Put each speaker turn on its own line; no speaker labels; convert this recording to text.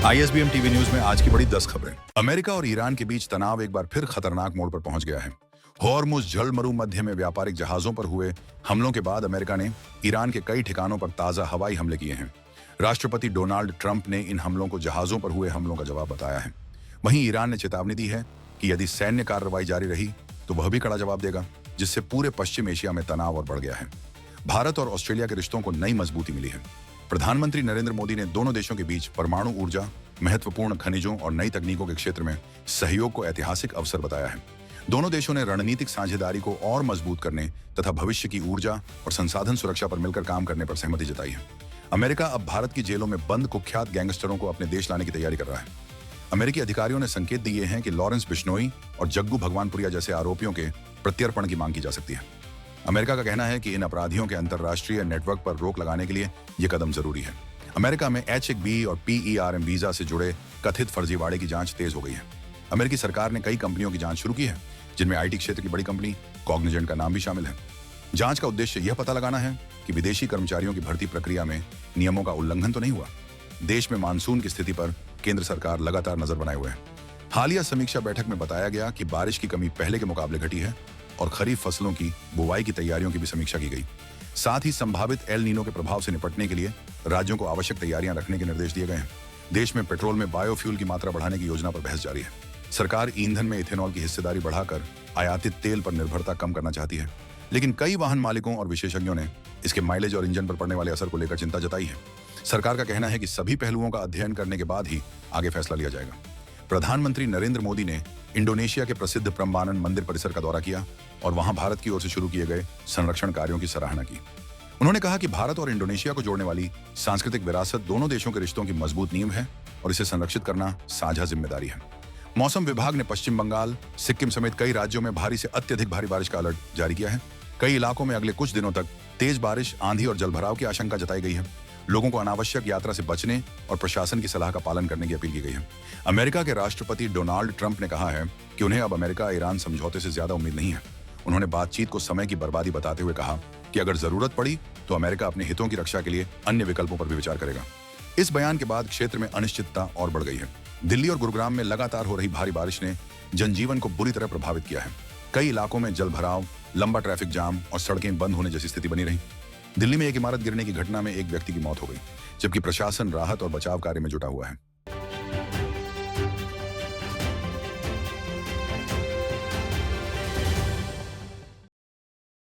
ISBM TV news में आज की बड़ी 10 खबरें। अमेरिका और ईरान के बीच तनाव एक बार फिर खतरनाक मोड़ पर पहुंच गया है। हॉर्मुज़ जलमरू मध्य में व्यापारिक जहाजों पर हुए हमलों के बाद अमेरिका ने ईरान के कई ठिकानों पर ताजा हवाई हमले किए हैं। राष्ट्रपति डोनाल्ड ट्रंप ने इन हमलों को जहाजों पर हुए हमलों का जवाब बताया है। वहीं ईरान ने चेतावनी दी है कि यदि सैन्य कार्रवाई जारी रही तो वह भी कड़ा जवाब देगा, जिससे पूरे पश्चिम एशिया में तनाव और बढ़ गया है। भारत और ऑस्ट्रेलिया के रिश्तों को नई मजबूती मिली है। प्रधानमंत्री नरेंद्र मोदी ने दोनों देशों के बीच परमाणु ऊर्जा, महत्वपूर्ण खनिजों और नई तकनीकों के क्षेत्र में सहयोग को ऐतिहासिक अवसर बताया है। दोनों देशों ने रणनीतिक साझेदारी को और मजबूत करने तथा भविष्य की ऊर्जा और संसाधन सुरक्षा पर मिलकर काम करने पर सहमति जताई है। अमेरिका अब भारत की जेलों में बंद कुख्यात गैंगस्टरों को अपने देश लाने की तैयारी कर रहा है। अमेरिकी अधिकारियों ने संकेत दिए हैं कि लॉरेंस बिश्नोई और जग्गू भगवानपुरिया जैसे आरोपियों के प्रत्यर्पण की मांग की जा सकती है। अमेरिका का कहना है कि इन अपराधियों के अंतर्राष्ट्रीय नेटवर्क पर रोक लगाने के लिए यह कदम जरूरी है। अमेरिका में H-1B और PERM वीजा से जुड़े कथित फर्जीवाड़े की जांच तेज हो गई है। अमेरिकी सरकार ने कई कंपनियों की जांच शुरू की है, जिनमें IT क्षेत्र की बड़ी कंपनी कॉग्निजेंट का नाम भी शामिल है। जांच का उद्देश्य यह पता लगाना है कि विदेशी कर्मचारियों की भर्ती प्रक्रिया में नियमों का उल्लंघन तो नहीं हुआ। देश में मानसून की स्थिति पर केंद्र सरकार लगातार नजर बनाए हुए है। हालिया समीक्षा बैठक में बताया गया कि बारिश की कमी पहले के मुकाबले घटी है और खरीफ फसलों की बुवाई की तैयारियों की भी समीक्षा की गई। साथ ही संभावित एल नीनो के प्रभाव से निपटने के लिए राज्यों को आवश्यक तैयारियां रखने के निर्देश दिए गए हैं। देश में पेट्रोल में बायोफ्यूल की मात्रा बढ़ाने की योजना पर बहस जारी है। सरकार ईंधन में इथेनॉल की हिस्सेदारी बढ़ाकर आयातित तेल पर निर्भरता कम करना चाहती है, लेकिन कई वाहन मालिकों और विशेषज्ञों ने इसके माइलेज और इंजन पर पड़ने वाले असर को लेकर चिंता जताई है। सरकार का कहना है कि सभी पहलुओं का अध्ययन करने के बाद ही आगे फैसला लिया जाएगा। प्रधानमंत्री नरेंद्र मोदी ने इंडोनेशिया के प्रसिद्ध प्रम्बानन मंदिर परिसर का दौरा किया और वहां भारत की ओर से शुरू किए गए संरक्षण कार्यों की सराहना की। उन्होंने कहा कि भारत और इंडोनेशिया को जोड़ने वाली सांस्कृतिक विरासत दोनों देशों के रिश्तों की मजबूत नींव है और इसे संरक्षित करना साझा जिम्मेदारी है। मौसम विभाग ने पश्चिम बंगाल, सिक्किम समेत कई राज्यों में भारी से अत्यधिक भारी बारिश का अलर्ट जारी किया है। कई इलाकों में अगले कुछ दिनों तक तेज बारिश, आंधी और जलभराव की आशंका जताई गई है। लोगों को अनावश्यक यात्रा से बचने और प्रशासन की सलाह का पालन करने की अपील की गई है। अमेरिका के राष्ट्रपति डोनाल्ड ट्रंप ने कहा है कि उन्हें अब अमेरिका ईरान समझौते से ज्यादा उम्मीद नहीं है। उन्होंने बातचीत को समय की बर्बादी बताते हुए कहा कि अगर जरूरत पड़ी तो अमेरिका अपने हितों की रक्षा के लिए अन्य विकल्पों पर भी विचार करेगा। इस बयान के बाद क्षेत्र में अनिश्चितता और बढ़ गई है। दिल्ली और गुरुग्राम में लगातार हो रही भारी बारिश ने जनजीवन को बुरी तरह प्रभावित किया है। कई इलाकों में जलभराव, लंबा ट्रैफिक जाम और सड़कें बंद होने जैसी स्थिति बनी रही। दिल्ली में एक इमारत गिरने की घटना में एक व्यक्ति की मौत हो गई, जबकि प्रशासन राहत और बचाव कार्य में जुटा हुआ है।